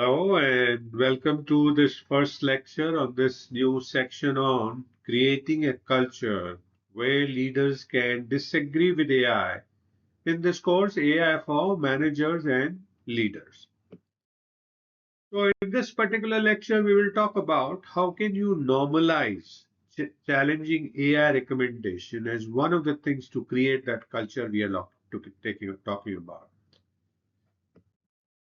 Hello and welcome to this first lecture on this new section on creating a culture where leaders can disagree with AI. In this course, AI for managers and leaders. So in this particular lecture, we will talk about how can you normalize challenging AI recommendation as one of the things to create that culture we are talking about.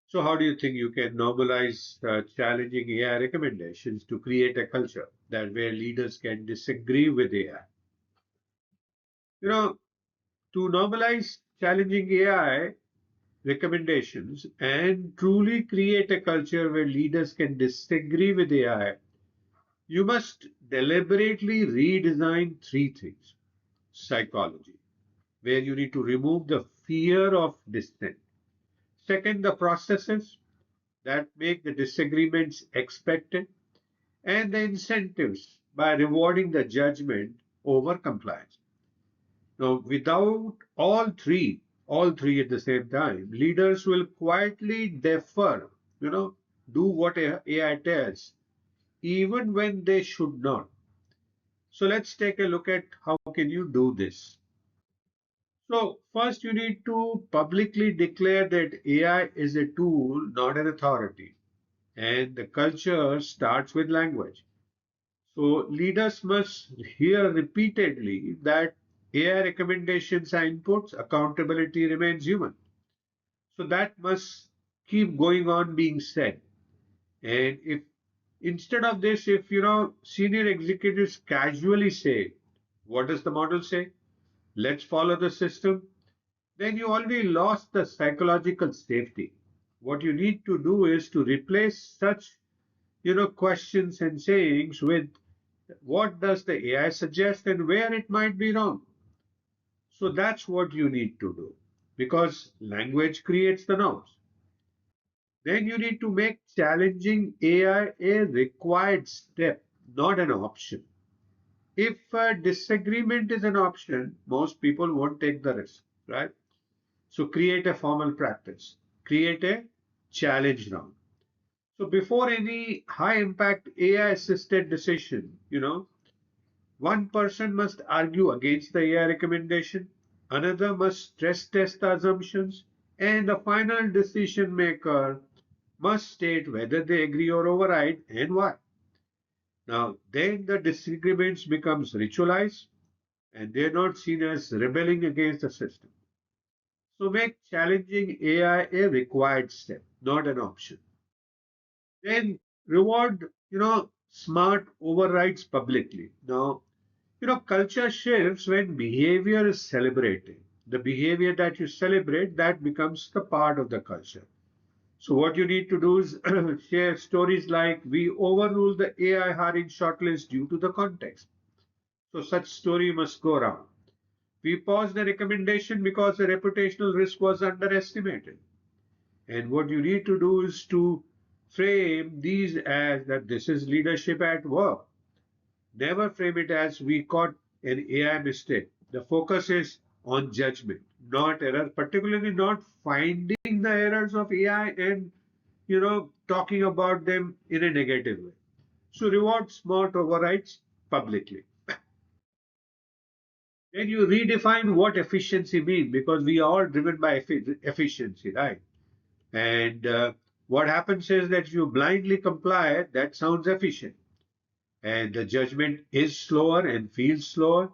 So, how do you think you can normalize challenging AI recommendations to create a culture that where leaders can disagree with AI? You know, to normalize challenging AI recommendations and truly create a culture where leaders can disagree with AI, you must deliberately redesign three things: psychology, where you need to remove the fear of dissent. Second, the processes that make the disagreements expected, and the incentives by rewarding the judgment over compliance. Now, without all three at the same time, leaders will quietly defer, you know, do what AI tells, even when they should not. So let's take a look at how can you do this. So first you need to publicly declare that AI is a tool, not an authority. And the culture starts with language. So leaders must hear repeatedly that AI recommendations are inputs, accountability remains human. So that must keep going on being said. And if instead of this, if senior executives casually say, what does the model say? Let's follow the system, then you already lost the psychological safety. What you need to do is to replace such questions and sayings with what does the AI suggest and where it might be wrong. So that's what you need to do because language creates the norms. Then you need to make challenging AI a required step, not an option. If a disagreement is an option, most people won't take the risk, right? So create a formal practice, create a challenge round. So before any high impact AI assisted decision, one person must argue against the AI recommendation, another must stress test the assumptions, and the final decision maker must state whether they agree or override and why. Now, then the disagreements becomes ritualized and they're not seen as rebelling against the system. So make challenging AI a required step, not an option. Then reward, smart overrides publicly. Now, culture shifts when behavior is celebrated. The behavior that you celebrate, that becomes the part of the culture. So what you need to do is share stories like we overruled the AI hiring shortlist due to the context. So such story must go around. We paused the recommendation because the reputational risk was underestimated. And what you need to do is to frame these as that this is leadership at work. Never frame it as we caught an AI mistake. The focus is on judgment, not error, particularly not finding the errors of AI and talking about them in a negative way. So reward smart overrides publicly. Then you redefine what efficiency means because we are all driven by efficiency, right? And what happens is that you blindly comply, that sounds efficient. And the judgment is slower and feels slower.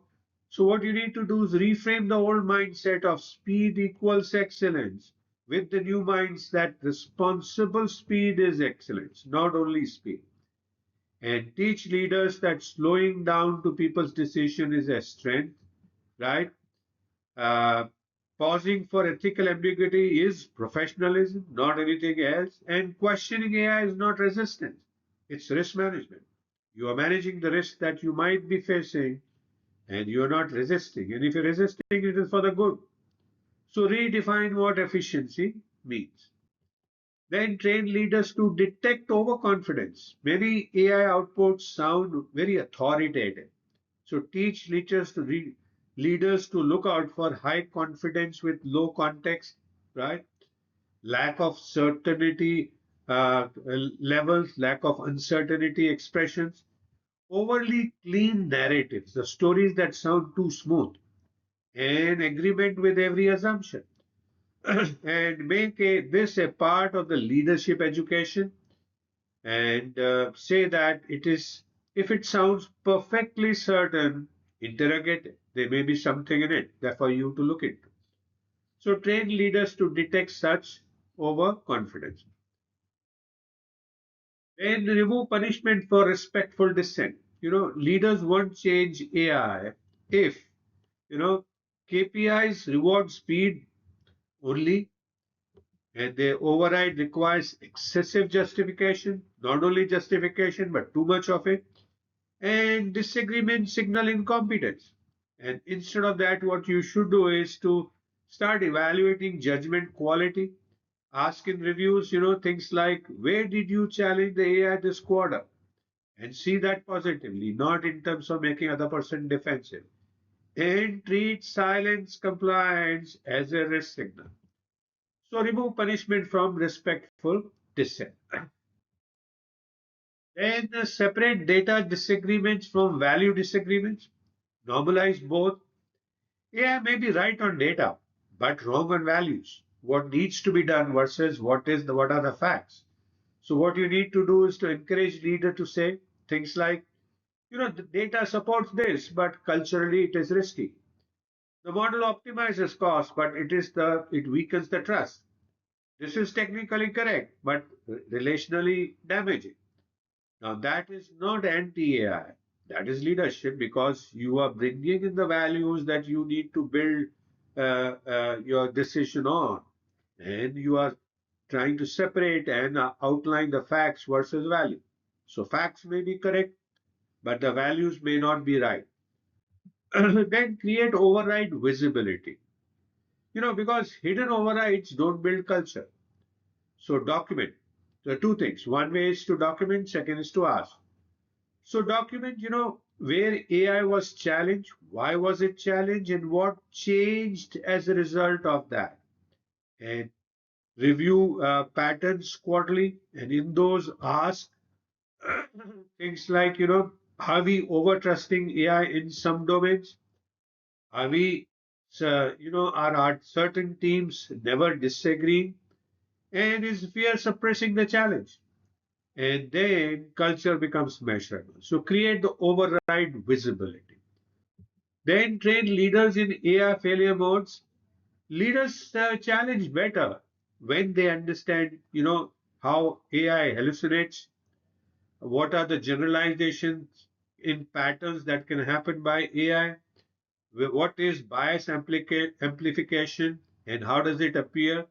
So, what you need to do is reframe the old mindset of speed equals excellence with the new minds that responsible speed is excellence, not only speed. And teach leaders that slowing down to people's decision is a strength, right? Uh, Pausing for ethical ambiguity is professionalism, not anything else. And questioning AI is not resistance, it's risk management. You are managing the risk that you might be facing and you're not resisting. And if you're resisting, it is for the good. So redefine what efficiency means. Then train leaders to detect overconfidence. Many AI outputs sound very authoritative. So teach leaders to look out for high confidence with low context, right? Lack of certainty levels, lack of uncertainty expressions, overly clean narratives, the stories that sound too smooth, and agreement with every assumption. And make this a part of the leadership education and say that it is, if it sounds perfectly certain, interrogate it. There may be something in it that for you to look into. So train leaders to detect such overconfidence. Then remove punishment for respectful dissent. Leaders won't change AI if, you know, KPIs reward speed only, and the override requires excessive justification, not only justification, but too much of it, and disagreement signal incompetence. And instead of that, what you should do is to start evaluating judgment quality. Ask in reviews, things like, where did you challenge the AI this quarter? And see that positively, not in terms of making other person defensive. And treat silence compliance as a risk signal. So remove punishment from respectful dissent. Then separate data disagreements from value disagreements. Normalize both. AI may be right on data, but wrong on values. What needs to be done versus what are the facts. So what you need to do is to encourage leader to say things like, the data supports this, but culturally it is risky. The model optimizes cost, but it weakens the trust. This is technically correct, but relationally damaging. Now, that is not anti AI. That is leadership because you are bringing in the values that you need to build your decision on. And you are trying to separate and outline the facts versus value. So, facts may be correct, but the values may not be right. Then create override visibility. Because hidden overrides don't build culture. So, document. There are two things. One way is to document, second is to ask. So document, where AI was challenged, why was it challenged, and what changed as a result of that. And review patterns quarterly, and in those ask things like, are we over trusting AI in some domains? Are we, are our certain teams never disagreeing? And is fear suppressing the challenge? And then culture becomes measurable. So create the override visibility. Then train leaders in AI failure modes. Leaders challenge better when they understand, how AI hallucinates, what are the generalizations in patterns that can happen by AI, what is bias amplification, and how does it appear,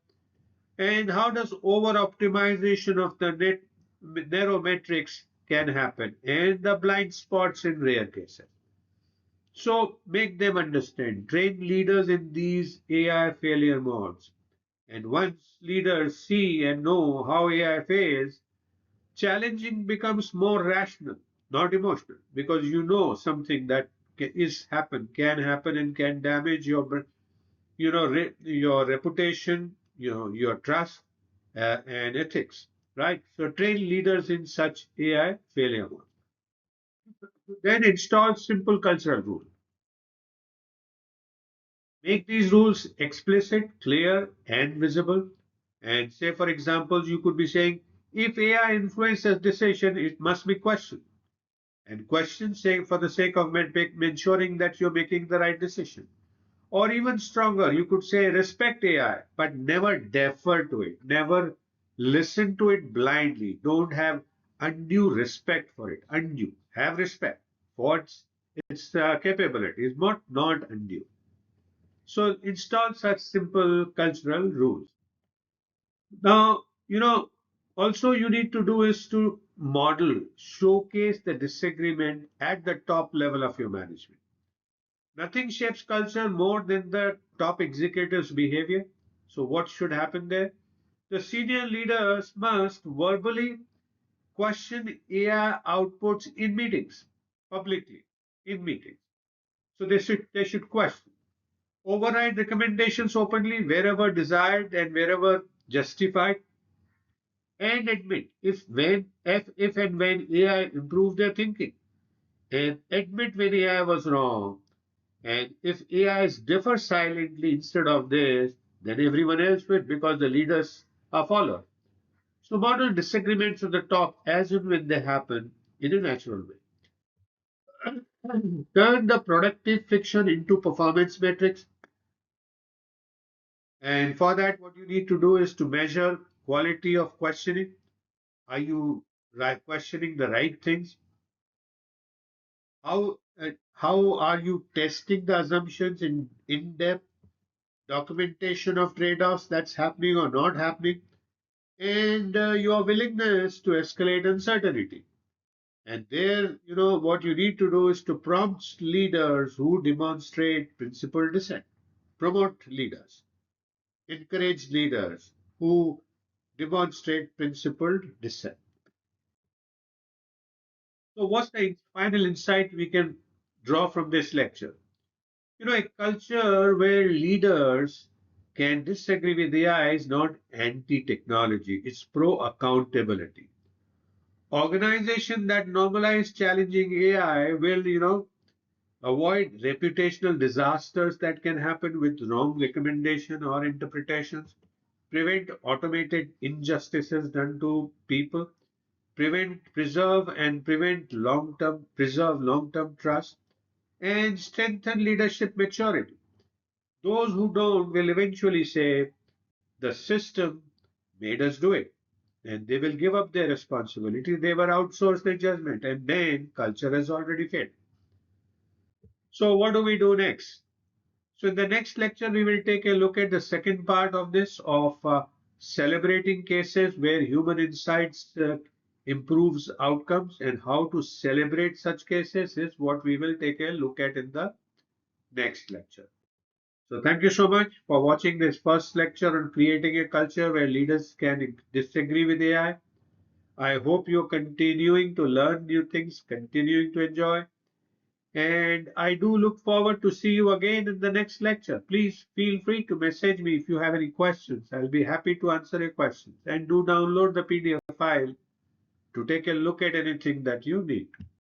and how does over optimization of the narrow metrics can happen, and the blind spots in rare cases. So make them understand. Train leaders in these AI failure modes. And once leaders see and know how AI fails, challenging becomes more rational, not emotional, because you know something that can happen, and can damage your reputation, your trust, and ethics, right? So train leaders in such AI failure mode. Then install simple cultural rules. Make these rules explicit, clear, and visible. And say, for example, you could be saying, if AI influences decision, it must be questioned. And questioned, say, for the sake of ensuring that you're making the right decision. Or even stronger, you could say, respect AI, but never defer to it. Never listen to it blindly. Don't have undue respect for it. Undue. Have respect for its capabilities, not undue. So install such simple cultural rules. Now, also you need to do is to model, showcase the disagreement at the top level of your management. Nothing shapes culture more than the top executive's behavior. So what should happen there? The senior leaders must verbally question AI outputs in meetings, publicly, in meetings. So they should question. Override recommendations openly wherever desired and wherever justified. and admit if and when AI improves their thinking, and admit when AI was wrong. And if AIs differ silently instead of this, then everyone else will because the leaders are followed. So modern disagreements at the top as and when they happen in a natural way. Turn the productive friction into performance metrics. And for that, what you need to do is to measure quality of questioning. Are you questioning the right things? How are you testing the assumptions in in-depth documentation of trade-offs that's happening or not happening, and your willingness to escalate uncertainty. And there, what you need to do is to prompt leaders who demonstrate principled dissent, promote leaders, encourage leaders who demonstrate principled dissent. So, what's the final insight we can draw from this lecture? A culture where leaders can disagree with AI is not anti technology, it's pro accountability. Organization that normalize challenging AI will, avoid reputational disasters that can happen with wrong recommendation or interpretations, prevent automated injustices done to people, preserve long-term trust, and strengthen leadership maturity. Those who don't will eventually say, the system made us do it. And they will give up their responsibility. They were outsourced their judgment, and then culture has already failed. So, what do we do next? So, in the next lecture, we will take a look at the second part of this of celebrating cases where human insights improves outcomes, and how to celebrate such cases is what we will take a look at in the next lecture. So thank you so much for watching this first lecture on creating a culture where leaders can disagree with AI. I hope you're continuing to learn new things, continuing to enjoy, and I do look forward to see you again in the next lecture. Please feel free to message me if you have any questions. I'll be happy to answer your questions. And do download the PDF file to take a look at anything that you need.